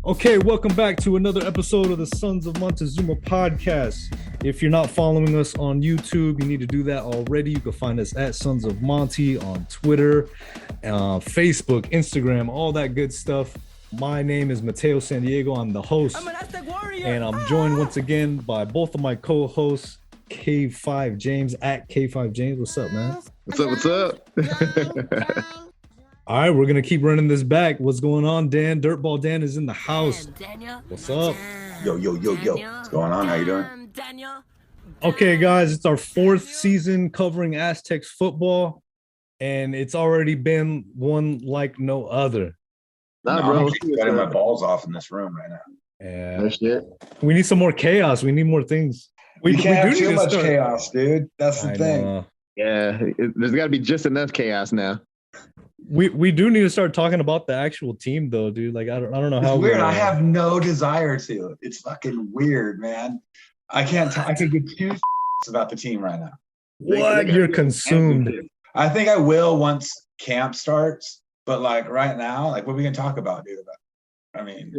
Okay, welcome back to another episode of the Sons of Montezuma podcast. If you're not following us on YouTube, you need to do that already. You can find us at Sons of Monty on Twitter, Facebook, Instagram, all that good stuff. My name is Mateo San Diego. I'm the host. I'm an Aztec warrior. And I'm joined once again by both of my co-hosts, K5 James at K5 James. What's up, man? What's up? All right, we're going to keep running this back. What's going on, Dan? Dirtball Dan is in the house. What's up? Yo. What's going on? How you doing? Okay, guys, it's our fourth season covering Aztecs football, and it's already been one like no other. Nah, bro. I'm cutting my balls off in this room right now. Yeah. No shit. We need some more chaos. We need more things. We can't have too much chaos, dude. That's the thing. Know. Yeah, there's got to be just enough chaos now. We do need to start talking about the actual team, though, dude. Like, I don't know how. It's weird. I have no desire to. It's fucking weird, man. I can't. I could give two about the team right now. What? You're consumed. I think I will once camp starts, but like right now, like what are we gonna talk about, dude? I mean,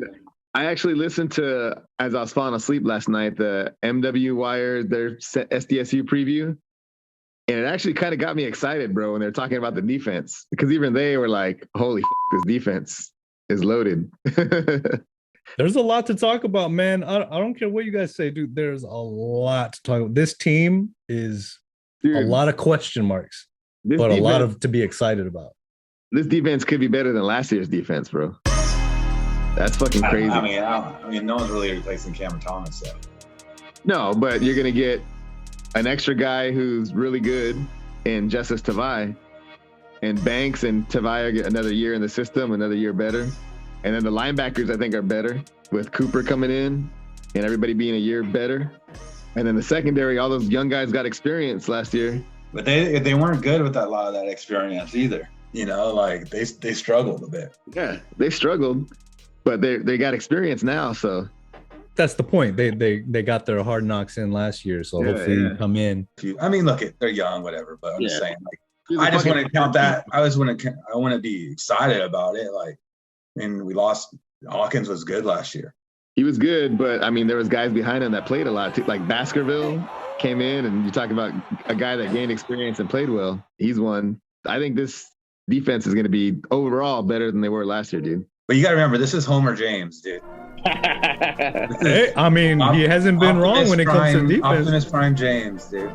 I actually listened to, as I was falling asleep last night, the MW Wire, their SDSU preview. And it actually kind of got me excited, bro, when they're talking about the defense. Because even they were like, holy this defense is loaded. There's a lot to talk about, man. I don't care what you guys say, dude. There's a lot to talk about. This team is a lot of question marks, but a lot of to be excited about. This defense could be better than last year's defense, bro. That's fucking crazy. I mean, no one's really replacing Cameron Thomas, so. No, but you're going to get an extra guy who's really good in Justice Tavai, and Banks and Tavai get another year in the system, another year better. And then the linebackers, I think, are better with Cooper coming in and everybody being a year better. And then the secondary, all those young guys got experience last year. But they weren't good with a lot of that experience either. You know, like they struggled a bit. Yeah, they struggled, but they got experience now, so. That's the point. They got their hard knocks in last year, so hopefully you come in. I mean, look, they're young, whatever. But I'm just saying, like, I just want to count that. I want to be excited about it. Like, I mean, we lost. Hawkins was good last year. He was good, but I mean, there was guys behind him that played a lot too. Like Baskerville came in, and you're talking about a guy that gained experience and played well. He's one. I think this defense is going to be overall better than they were last year, dude. But you got to remember, this is Homer James, dude. Hey, I mean, he hasn't been wrong when it comes to defense. Optimus Prime James, dude.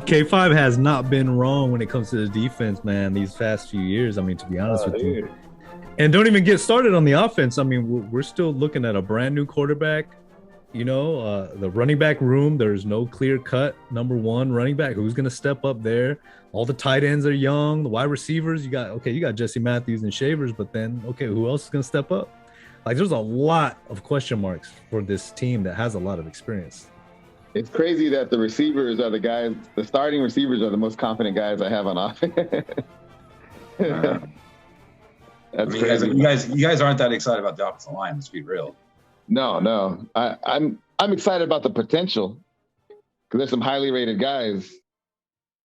K5 has not been wrong when it comes to the defense, man, these past few years. I mean, to be honest with you. And don't even get started on the offense. I mean, we're still looking at a brand new quarterback. You know, the running back room, there's no clear-cut number one running back. Who's going to step up there? All the tight ends are young. The wide receivers, you got Jesse Matthews and Shavers, but then, who else is going to step up? Like, there's a lot of question marks for this team that has a lot of experience. It's crazy that the receivers are the starting receivers are the most confident guys I have on offense. That's crazy. You guys aren't that excited about the offensive line, let's be real. No. I'm excited about the potential because there's some highly rated guys,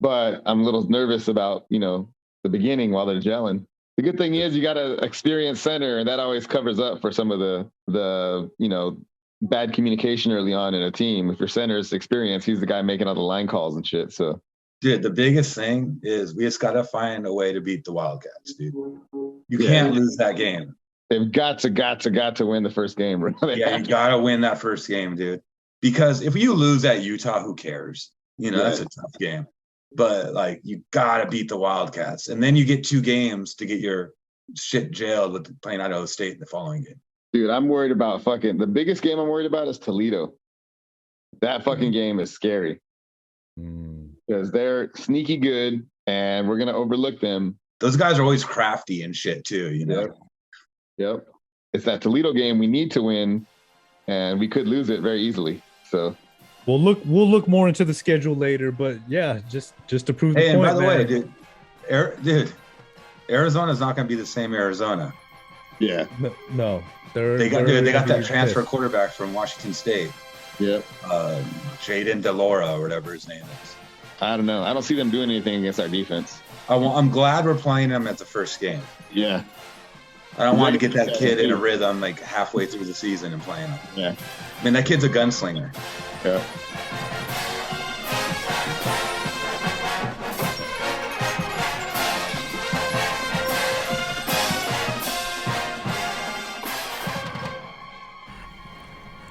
but I'm a little nervous about, the beginning while they're gelling. The good thing is you got an experienced center, and that always covers up for some of the bad communication early on in a team. If your center is experienced, he's the guy making all the line calls and shit. So, dude, the biggest thing is we just got to find a way to beat the Wildcats, dude. You can't lose that game. They've got to win the first game. Right? Yeah, you got to win that first game, dude. Because if you lose at Utah, who cares? That's a tough game. But, like, you got to beat the Wildcats. And then you get 2 games to get your shit jailed with playing Idaho State in the following game. Dude, I'm worried about the biggest game I'm worried about is Toledo. That fucking game is scary. Because they're sneaky good, and we're going to overlook them. Those guys are always crafty and shit, too, Yep. It's that Toledo game we need to win, and we could lose it very easily. So we'll look more into the schedule later, but yeah, just to prove the point. And by the way, dude, Arizona's not going to be the same Arizona. Yeah. No. They got that transfer quarterback from Washington State. Yep. Jaden DeLora or whatever his name is. I don't know. I don't see them doing anything against our defense. I'm glad we're playing them at the first game. Yeah. I don't want to get that kid in a rhythm like halfway through the season and playing him. Yeah. I mean, that kid's a gunslinger. Yeah.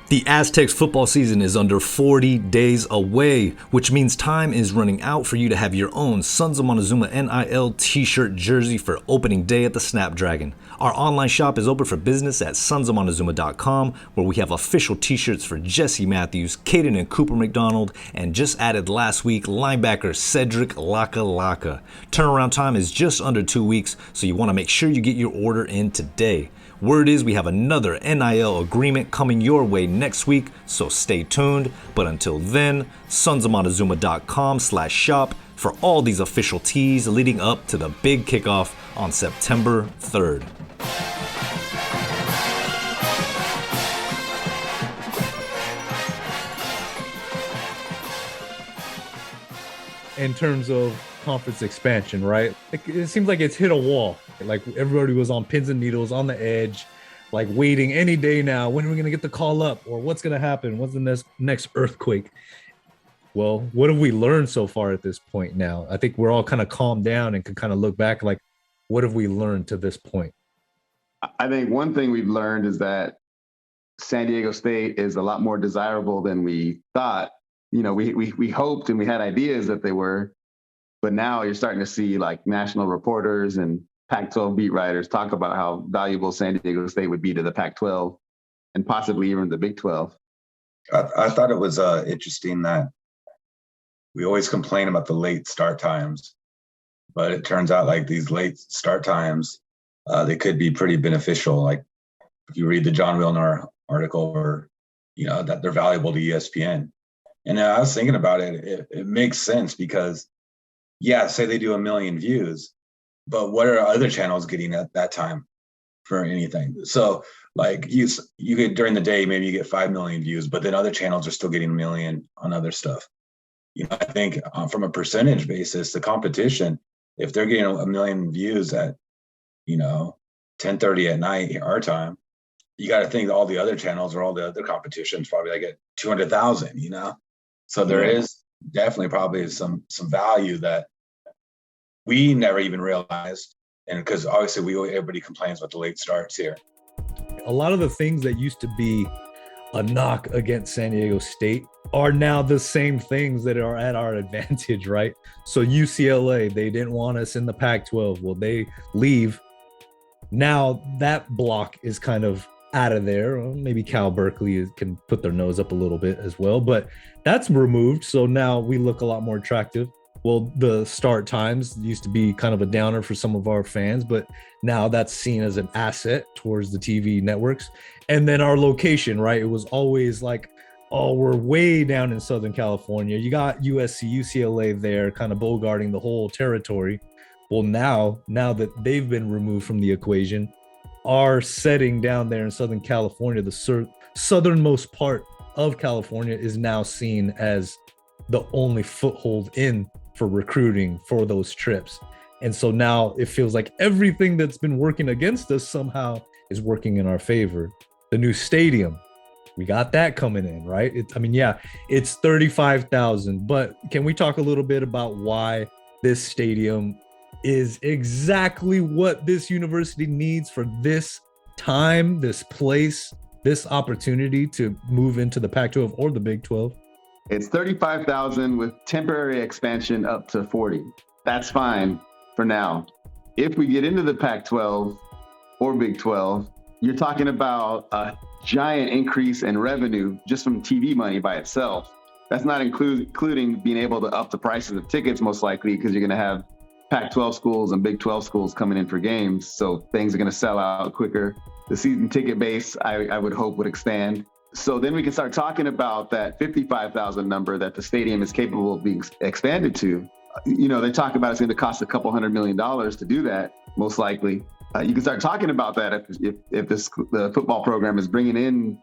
The Aztecs football season is under 40 days away, which means time is running out for you to have your own Sons of Montezuma NIL t-shirt jersey for opening day at the Snapdragon. Our online shop is open for business at sonsofmontezuma.com, where we have official t-shirts for Jesse Matthews, Caden and Cooper McDonald, and just added last week, linebacker Cedric Laka. Turnaround time is just under 2 weeks, so you want to make sure you get your order in today. Word is we have another NIL agreement coming your way next week, so stay tuned. But until then, sonsofmontezuma.com/shop for all these official tees leading up to the big kickoff on September 3rd. In terms of conference expansion, right? It seems like it's hit a wall. Like everybody was on pins and needles on the edge, like waiting any day now. When are we going to get the call up, or what's going to happen? What's the next earthquake? Well, what have we learned so far at this point now? I think we're all kind of calmed down and can kind of look back like, what have we learned to this point? I think one thing we've learned is that San Diego State is a lot more desirable than we thought. You know, we hoped and we had ideas that they were, but now you're starting to see like national reporters and Pac-12 beat writers talk about how valuable San Diego State would be to the Pac-12 and possibly even the Big 12. I thought it was interesting that we always complain about the late start times, but it turns out like these late start times, they could be pretty beneficial. Like if you read the John Wilner article, or you know that they're valuable to ESPN. And I was thinking about it. It makes sense because, yeah, say they do 1 million views, but what are other channels getting at that time for anything? So like you get during the day, maybe you get 5 million views, but then other channels are still getting 1 million on other stuff. You know, I think from a percentage basis, the competition, if they're getting 1 million views at, 10:30 at night, our time, you got to think all the other channels or all the other competitions probably like at 200,000, So there is definitely probably some value that we never even realized. And because obviously everybody complains about the late starts here. A lot of the things that used to be a knock against San Diego State are now the same things that are at our advantage, right? So UCLA, they didn't want us in the Pac-12. Well, they leave. Now that block is kind of out of there. Maybe Cal Berkeley can put their nose up a little bit as well, but that's removed. So now we look a lot more attractive. Well, the start times used to be kind of a downer for some of our fans, but now that's seen as an asset towards the TV networks. And then our location, right? It was always like, oh, we're way down in Southern California. You got USC, UCLA there kind of bogarting the whole territory. Well, now that they've been removed from the equation, our setting down there in Southern California, the southernmost part of California, is now seen as the only foothold in for recruiting for those trips. And so now it feels like everything that's been working against us somehow is working in our favor. The new stadium, we got that coming in, right? It's 35,000, but can we talk a little bit about why this stadium is exactly what this university needs for this time, this place, this opportunity to move into the Pac-12 or the Big 12? It's 35,000 with temporary expansion up to 40. That's fine for now. If we get into the Pac-12 or Big 12, you're talking about a giant increase in revenue just from TV money by itself. That's not including being able to up the prices of tickets, most likely, because you're going to have Pac-12 schools and Big 12 schools coming in for games. So things are going to sell out quicker. The season ticket base, I would hope, would expand. So then we can start talking about that 55,000 number that the stadium is capable of being expanded to. They talk about it's going to cost a couple $100 million to do that, most likely. You can start talking about that if the football program is bringing in,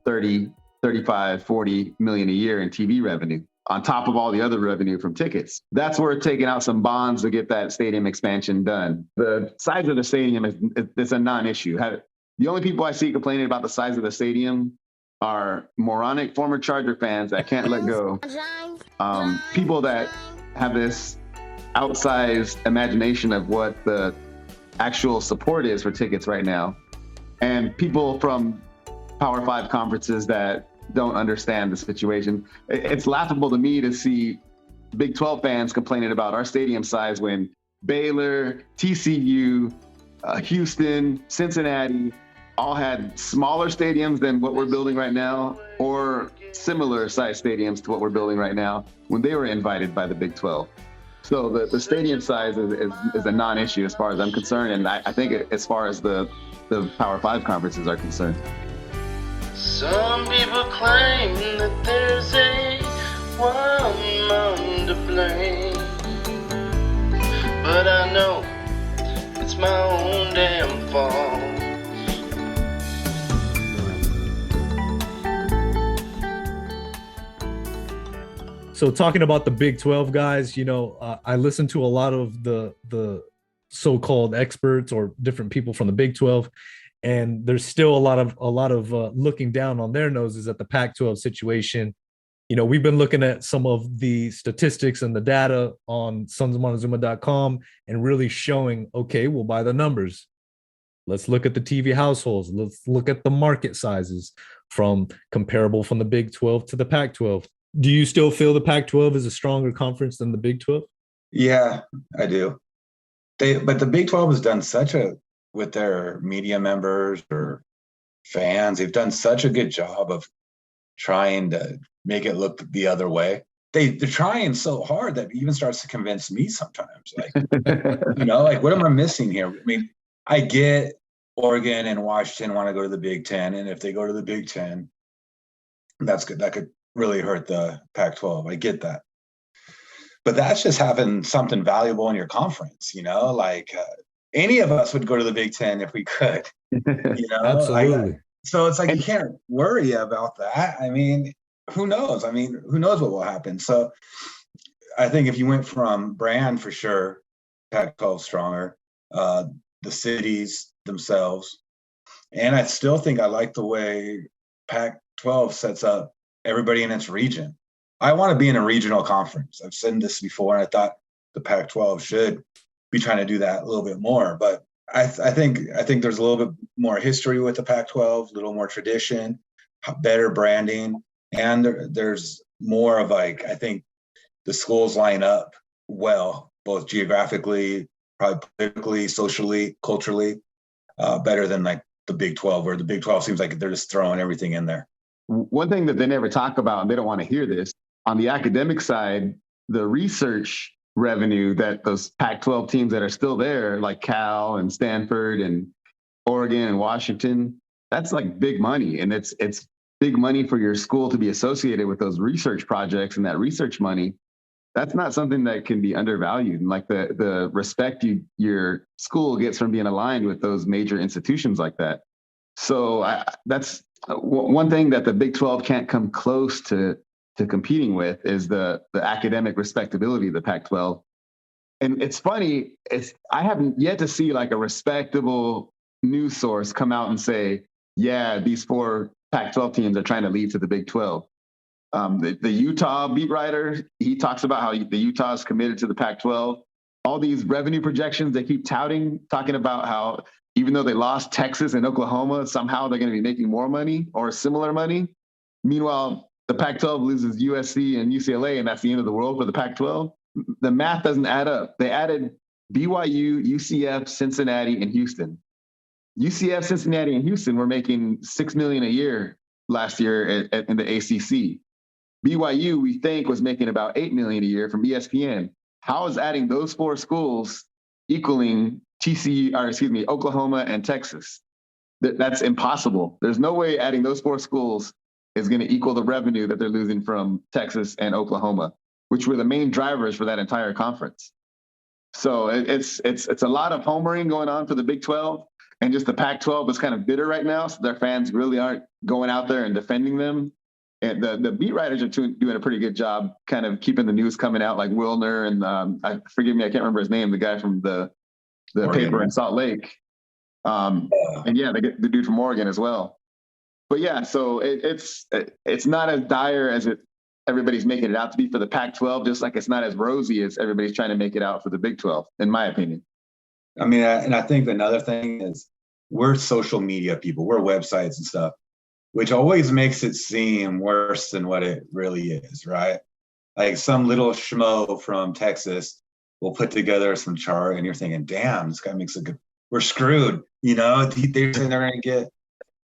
30, 35, 40 million a year in TV revenue on top of all the other revenue from tickets. That's where taking out some bonds to get that stadium expansion done. The size of the stadium is a non-issue. The only people I see complaining about the size of the stadium are moronic former Charger fans that can't let go. People that have this outsized imagination of what the actual support is for tickets right now. And people from Power 5 conferences that don't understand the situation. It's laughable to me to see Big 12 fans complaining about our stadium size when Baylor, TCU, Houston, Cincinnati all had smaller stadiums than what we're building right now, or similar size stadiums to what we're building right now when they were invited by the Big 12. So the stadium size is a non-issue as far as I'm concerned, and I think as far as the Power 5 conferences are concerned. Some people claim that there's a one man to blame, but I know it's my own damn fault. So talking about the Big 12 guys, I listen to a lot of the so-called experts or different people from the Big 12, and there's still a lot of looking down on their noses at the Pac-12 situation. We've been looking at some of the statistics and the data on sonsofmontezuma.com and really showing, okay, well, by the numbers, let's look at the TV households. Let's look at the market sizes from comparable from the Big 12 to the Pac-12. Do you still feel the Pac-12 is a stronger conference than the Big 12? Yeah, I do. But the Big 12 has done with their media members or fans, they've done such a good job of trying to make it look the other way. They're trying so hard that it even starts to convince me sometimes. Like, what am I missing here? I mean, I get Oregon and Washington want to go to the Big 10, and if they go to the Big 10, that's good. That could really hurt the Pac-12. I get that. But that's just having something valuable in your conference, any of us would go to the Big 10 if we could, Absolutely. So it's like, you can't worry about that. I mean, who knows? Who knows what will happen? So I think if you went from brand, for sure, Pac-12 stronger, the cities themselves. And I still think I like the way Pac-12 sets up everybody in its region. I want to be in a regional conference. I've said this before, and I thought the Pac-12 should be trying to do that a little bit more. But I think there's a little bit more history with the Pac-12, a little more tradition, better branding, and there's more of I think the schools line up well, both geographically, probably politically, socially, culturally, better than the Big 12, where the Big 12 seems like they're just throwing everything in there. One thing that they never talk about, and they don't want to hear this, on the academic side, the research revenue that those Pac-12 teams that are still there, like Cal and Stanford and Oregon and Washington, that's big money. And it's big money for your school to be associated with those research projects, and that research money, that's not something that can be undervalued. And the respect your school gets from being aligned with those major institutions like that. So that's one thing that the Big 12 can't come close to competing with is the academic respectability of the Pac-12. And it's funny, I haven't yet to see a respectable news source come out and say, yeah, these 4 Pac-12 teams are trying to lead to the Big 12. The Utah beat writer, he talks about how the Utah is committed to the Pac-12. All these revenue projections they keep talking about how even though they lost Texas and Oklahoma, somehow they're going to be making more money or similar money. Meanwhile, the Pac-12 loses USC and UCLA, and that's the end of the world for the Pac-12. The math doesn't add up. They added BYU, UCF, Cincinnati, and Houston. UCF, Cincinnati, and Houston were making $6 million a year last year in the ACC. BYU, we think, was making about $8 million a year from ESPN. How is adding those 4 schools equaling Oklahoma and Texas? That's impossible. There's no way adding those 4 schools is going to equal the revenue that they're losing from Texas and Oklahoma, which were the main drivers for that entire conference. So it's a lot of homering going on for the Big 12, and just the Pac-12 is kind of bitter right now. So their fans really aren't going out there and defending them. And the beat writers are doing a pretty good job kind of keeping the news coming out, like Wilner and forgive me, I can't remember his name, the guy from the paper in Salt Lake. And yeah, they get the dude from Oregon as well. But yeah, so it's not as dire as everybody's making it out to be for the Pac-12, just like it's not as rosy as everybody's trying to make it out for the Big 12, in my opinion. I mean, and I think another thing is we're social media people, we're websites and stuff, which always makes it seem worse than what it really is, right? Like some little schmo from Texas will put together some chart and you're thinking, damn, this guy makes a good, we're screwed. You know, they're saying they're going to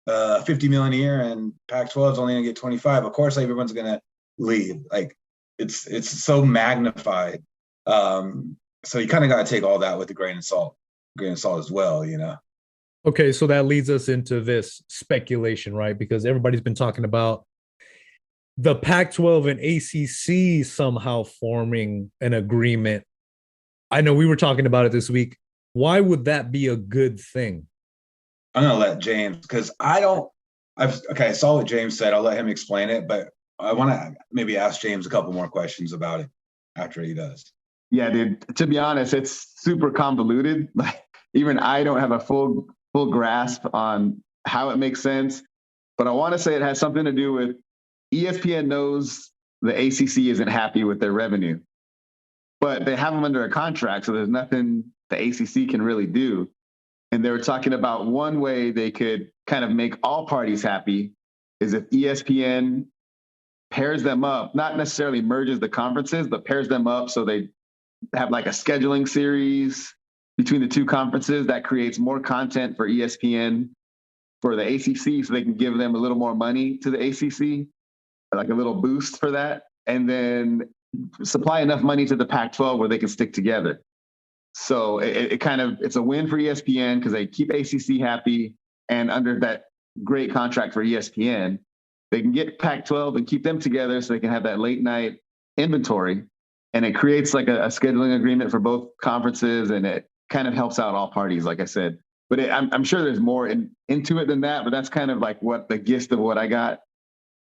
get 50 million a year and Pac-12 is only going to get 25. Of course, everyone's going to leave. Like it's so magnified. So you kind of got to take all that with a grain of salt as well, you know? Okay, so that leads us into this speculation, right? Because everybody's been talking about the Pac-12 and ACC somehow forming an agreement. I know we were talking about it this week. Why would that be a good thing? I'm going to let James, because I saw what James said. I'll let him explain it, but I want to maybe ask James a couple more questions about it after he does. Yeah, dude, to be honest, it's super convoluted. Like even I don't have a full grasp on how it makes sense, but I want to say it has something to do with ESPN knows the ACC isn't happy with their revenue, but they have them under a contract, so there's nothing the ACC can really do. And they were talking about one way they could kind of make all parties happy is if ESPN pairs them up, not necessarily merges the conferences, but pairs them up so they have like a scheduling series between the two conferences that creates more content for ESPN for the ACC so they can give them a little more money to the ACC, like a little boost for that, and then supply enough money to the Pac-12 where they can stick together. So it's a win for ESPN because they keep ACC happy, and under that great contract for ESPN, they can get Pac-12 and keep them together so they can have that late night inventory, and it creates like a scheduling agreement for both conferences, and it kind of helps out all parties, like I said. But I'm sure there's more into it than that, but that's kind of like what the gist of what I got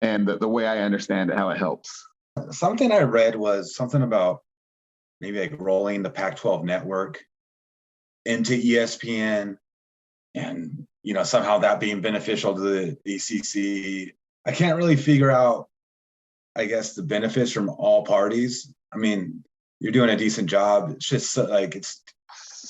and the way I understand it, how it helps. Something I read was something about maybe like rolling the Pac-12 network into ESPN and, you know, somehow that being beneficial to the ACC. I can't really figure out, I guess, the benefits from all parties. I mean, you're doing a decent job. It's just like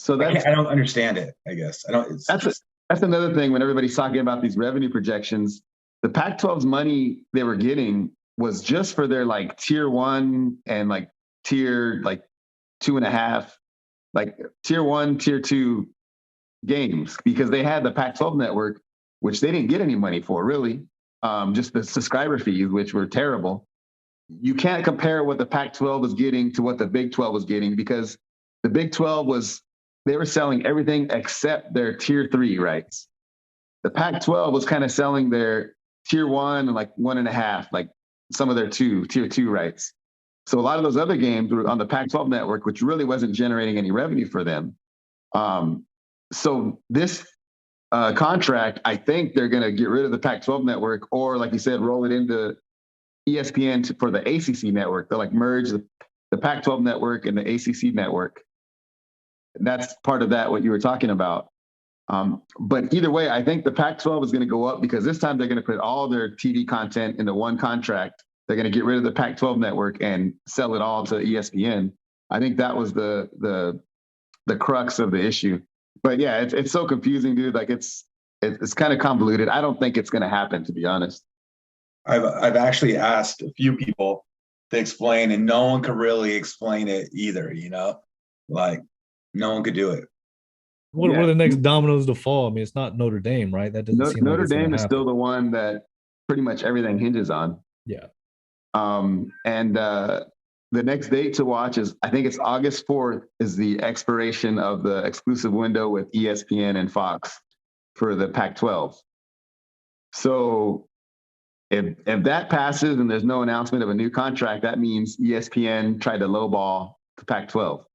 I don't understand it, I guess. That's another thing when everybody's talking about these revenue projections. The Pac-12's money they were getting was just for their like tier 1 and like tier like 2.5, like tier 1, tier 2 games, because they had the Pac-12 network, which they didn't get any money for really, just the subscriber fees, which were terrible. You can't compare what the Pac-12 was getting to what the Big 12 was getting, because the Big 12 they were selling everything except their tier 3 rights. The Pac-12 was kind of selling their tier 1 and like 1.5, like some of their tier 2 rights. So a lot of those other games were on the Pac-12 network, which really wasn't generating any revenue for them. So this contract, I think they're going to get rid of the Pac-12 network, or like you said, roll it into ESPN for the ACC network. They'll like merge the Pac-12 network and the ACC network. That's part of that, what you were talking about. But either way, I think the Pac-12 is going to go up because this time they're going to put all their TV content into one contract. They're going to get rid of the Pac-12 network and sell it all to ESPN. I think that was the crux of the issue. But yeah, it's so confusing, dude. Like it's kind of convoluted. I don't think it's going to happen, to be honest. I've actually asked a few people to explain, and no one could really explain it either. You know, like no one could do it. What are the next dominoes to fall? I mean, it's not Notre Dame, right? That doesn't seem like Notre Dame is still the one that pretty much everything hinges on. Yeah. The next date to watch is, I think it's August 4th is the expiration of the exclusive window with ESPN and Fox for the Pac-12. So if that passes and there's no announcement of a new contract, that means ESPN tried to lowball the Pac-12.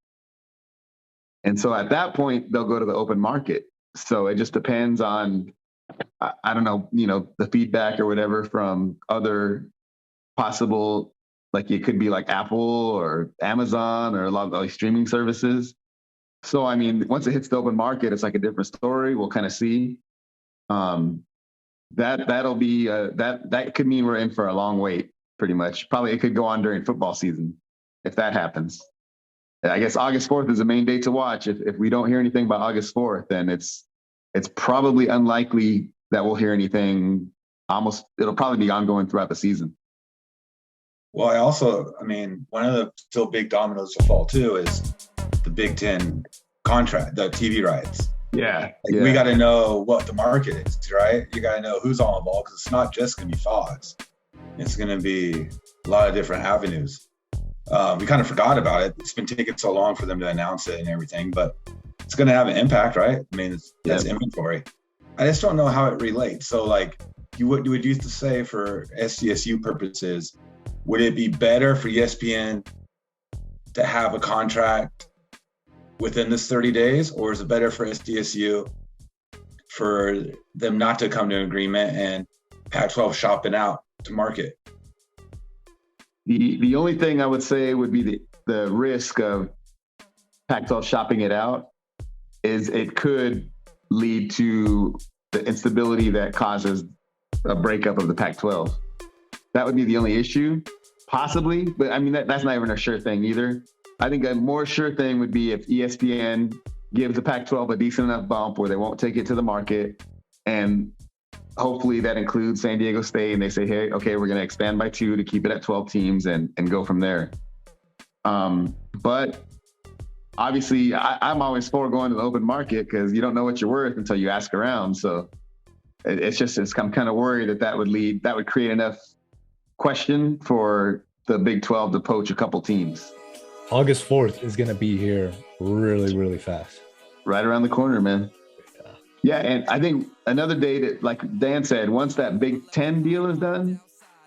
And so at that point, they'll go to the open market. So it just depends on, I don't know, the feedback or whatever from other possible, like it could be like Apple or Amazon or a lot of like streaming services. So, I mean, once it hits the open market, it's like a different story. We'll kind of see. That'll be that could mean we're in for a long wait, pretty much. Probably it could go on during football season if that happens. I guess August 4th is the main date to watch. If we don't hear anything by August 4th, then it's probably unlikely that we'll hear anything. It'll probably be ongoing throughout the season. Well, I mean, one of the still big dominoes to fall too is the Big 10 contract, the TV rights. Yeah. We got to know what the market is, right? You got to know who's on the ball, because it's not just going to be Fox. It's going to be a lot of different avenues. We kind of forgot about it. It's been taking so long for them to announce it and everything, but it's going to have an impact, right? I mean, that's inventory. I just don't know how it relates. So, like, what you used to say for SDSU purposes, would it be better for ESPN to have a contract within this 30 days, or is it better for SDSU for them not to come to an agreement and Pac-12 shopping out to market? The only thing I would say would be the risk of Pac-12 shopping it out is it could lead to the instability that causes a breakup of the Pac-12. That would be the only issue, possibly. But I mean, that's not even a sure thing either. I think a more sure thing would be if ESPN gives the Pac-12 a decent enough bump where they won't take it to the market, and hopefully that includes San Diego State, and they say, hey, okay, we're going to expand by 2 to keep it at 12 teams and go from there. But obviously, I'm always for going to the open market because you don't know what you're worth until you ask around. So I'm kind of worried that would create enough question for the Big 12 to poach a couple teams. August 4th is going to be here really, really fast. Right around the corner, man. Yeah, and I think another day that, like Dan said, once that Big 10 deal is done,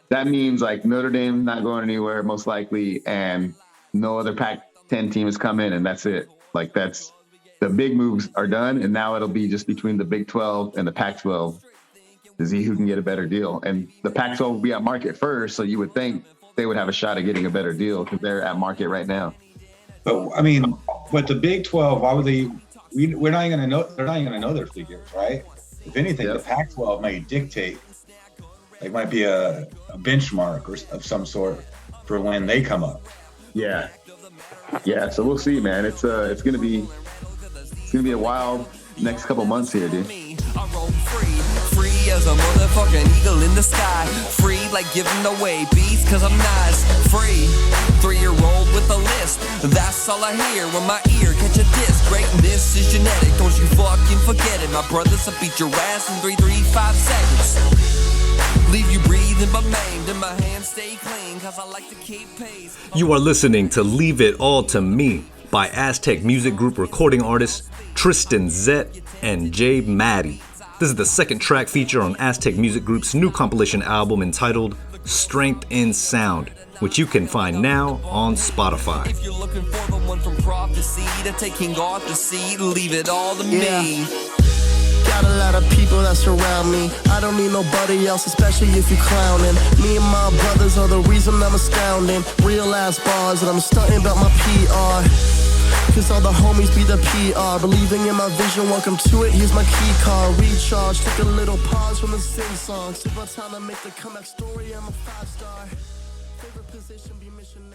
that means like Notre Dame not going anywhere most likely, and no other Pac-10 team is coming, and that's it. Like that's the big moves are done, and now it'll be just between the Big 12 and the Pac-12 to see who can get a better deal. And the Pac-12 will be at market first, so you would think they would have a shot at getting a better deal because they're at market right now. But I mean, with the Big 12, why would they? We're not even going to know. They're not even going to know their figures, right? If anything, the Pac-12 might dictate. It might be a benchmark or of some sort for when they come up. Yeah. So we'll see, man. It's gonna be a wild next couple months here, dude. I roam free as a motherfucking eagle in the sky. Free like giving away beats cause I'm nice. Free, 3-year-old with a list. That's all I hear when my ear catch a disc. Greatness is genetic, don't you fucking forget it. My brothers will beat your ass in 3-5 seconds. Leave you breathing but maimed, and my hands stay clean cause I like to keep pace. You are listening to Leave It All to Me by Aztec Music Group recording artists Tristan Zett and Jay Maddie. This is the second track feature on Aztec Music Group's new compilation album entitled Strength in Sound, which you can find now on Spotify. If you're looking for the one from prophecy to take King Arthur's seat, leave it all to me. Got a lot of people that surround me. I don't need nobody else, especially if you clowning. Me and my brothers are the reason I'm astounding. Real ass bars and I'm stunting about my PR. Cause all the homies be the PR. Believing in my vision, welcome to it, here's my key card. Recharge, took a little pause from the sing-song. Took my time to make the comeback story, I'm a 5-star. Favorite position, be missionary.